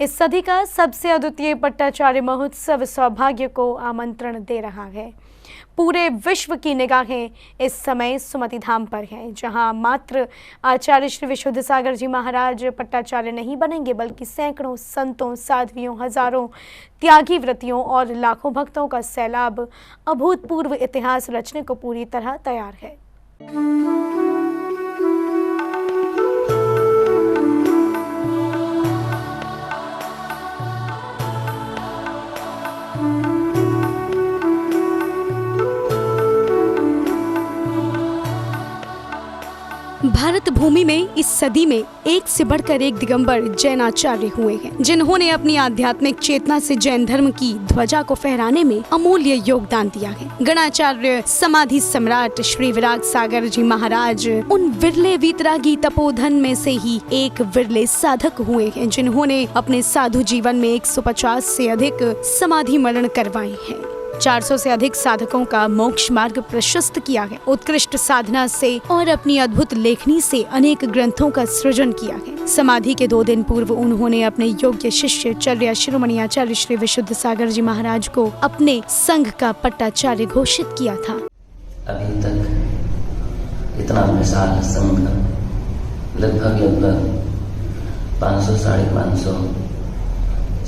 इस सदी का सबसे अद्वितीय पट्टाचार्य महोत्सव सौभाग्य को आमंत्रण दे रहा है। पूरे विश्व की निगाहें इस समय सुमति धाम पर हैं, जहां मात्र आचार्य श्री विशुद्ध सागर जी महाराज पट्टाचार्य नहीं बनेंगे, बल्कि सैकड़ों संतों, साध्वियों, हजारों त्यागी व्रतियों और लाखों भक्तों का सैलाब अभूतपूर्व इतिहास रचने को पूरी तरह तैयार है। भारत भूमि में इस सदी में एक से बढ़कर एक दिगंबर जैनाचार्य हुए हैं, जिन्होंने अपनी आध्यात्मिक चेतना से जैन धर्म की ध्वजा को फहराने में अमूल्य योगदान दिया है। गणाचार्य समाधि सम्राट श्री विराग सागर जी महाराज उन विरले वीतरागी तपोधन में से ही एक विरले साधक हुए हैं, जिन्होंने अपने साधु जीवन में 150 से अधिक समाधि मरण करवाए हैं। 400 से अधिक साधकों का मोक्ष मार्ग प्रशस्त किया है। उत्कृष्ट साधना से और अपनी अद्भुत लेखनी से अनेक ग्रंथों का सृजन किया है। समाधि के 2 दिन पूर्व उन्होंने अपने योग्य शिष्य चर्या शिरोमणि आचार्य श्री विशुद्ध सागर जी महाराज को अपने संघ का पट्टाचार्य घोषित किया था। अभी तक इतना विशाल संघ लगभग 500-550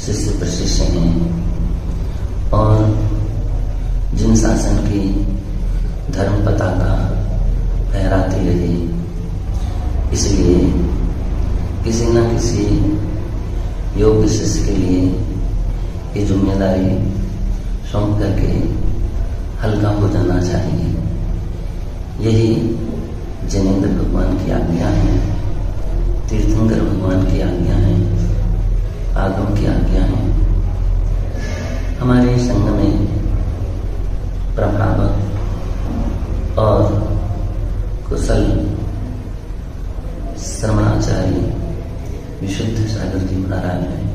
शिष्य प्रशिष्य हैं और जिन शासन की धर्म पताका फहराती रही, इसलिए किसी न किसी योग्य शिष्य के लिए ये जिम्मेदारी सौंप करके हल्का हो जाना चाहिए। यही जैनेंद्र भगवान की आज्ञा है, तीर्थंकर भगवान की आज्ञा है, आगम की आज्ञा है। हमारे संघ में प्रभावक और कुशल श्रमणाचार्य विशुद्ध सागर जी महाराज हैं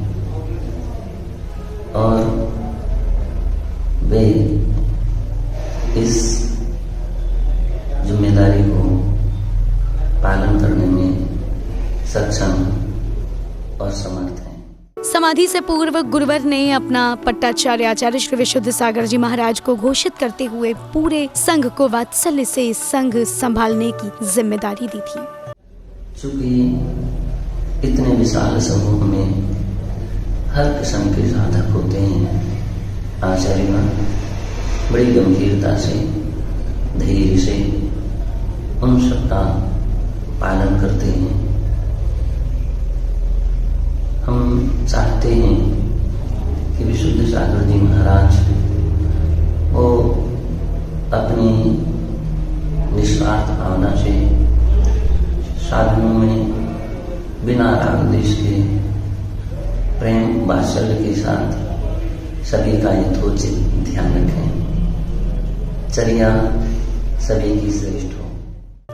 और वे इस जिम्मेदारी को पालन करने में सक्षम और समर्थ हैं। समाधि से पूर्व गुरुवर ने अपना पट्टाचार्य आचार्य श्री विशुद्ध सागर जी महाराज को घोषित करते हुए पूरे संघ को वात्सल्य से संघ संभालने की जिम्मेदारी दी थी। चूंकि इतने विशाल समूह में हर किस्म के साधक होते हैं, आचार्य बड़ी गंभीरता से, धैर्य से उन सबका पालन करते हैं। हम चाहते हैं कि विशुद्ध सागर जी महाराज वो अपनी निस्वार्थ भावना से साधनों में बिना राग द्वेष के प्रेम वात्सल्य के साथ सभी का यथोचित ध्यान रखें। चर्या सभी की श्रेष्ठ हो।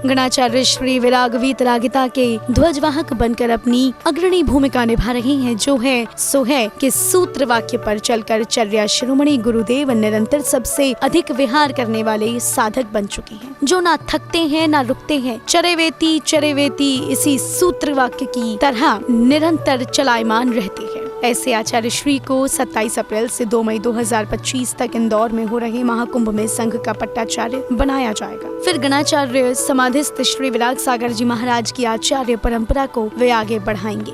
गणाचार्य श्री विराग वीतरागिता के ध्वजवाहक बनकर अपनी अग्रणी भूमिका निभा रहे हैं, जो है सो है कि सूत्र वाक्य पर चलकर चर्या शिरोमणि गुरुदेव निरंतर सबसे अधिक विहार करने वाले साधक बन चुके हैं, जो ना थकते हैं ना रुकते हैं। चरेवेती इसी सूत्र वाक्य की तरह निरंतर चलायमान रहते हैं। ऐसे आचार्य श्री को 27 अप्रैल से 2 मई 2025 तक इंदौर में हो रहे महाकुंभ में संघ का पट्टाचार्य बनाया जाएगा। फिर गणाचार्य समाधिस्थ श्री विराग सागर जी महाराज की आचार्य परंपरा को वे आगे बढ़ाएंगे।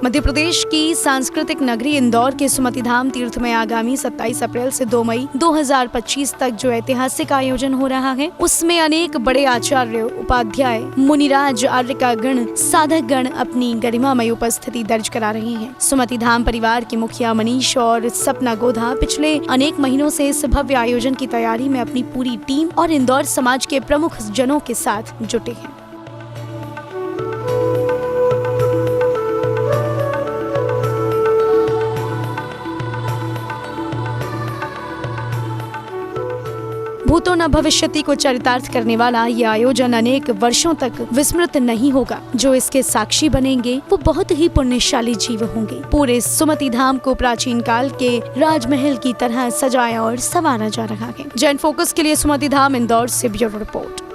मध्य प्रदेश की सांस्कृतिक नगरी इंदौर के सुमति धाम तीर्थ में आगामी 27 अप्रैल से 2 मई 2025 तक जो ऐतिहासिक आयोजन हो रहा है, उसमें अनेक बड़े आचार्य, उपाध्याय, मुनिराज, आर्यकागण, साधक गण अपनी गरिमामय उपस्थिति दर्ज करा रहे हैं। सुमति धाम परिवार की मुखिया मनीष और सपना गोधा पिछले अनेक महीनों से इस भव्य आयोजन की तैयारी में अपनी पूरी टीम और इंदौर समाज के प्रमुख जनों के साथ जुटे हैं। भूतो न भविष्यति को चरितार्थ करने वाला यह आयोजन अनेक वर्षों तक विस्मृत नहीं होगा। जो इसके साक्षी बनेंगे वो बहुत ही पुण्यशाली जीव होंगे। पूरे सुमति धाम को प्राचीन काल के राजमहल की तरह सजाया और संवारा जा रहा है। जैन फोकस के लिए सुमति धाम, इंदौर से ब्यूरो रिपोर्ट।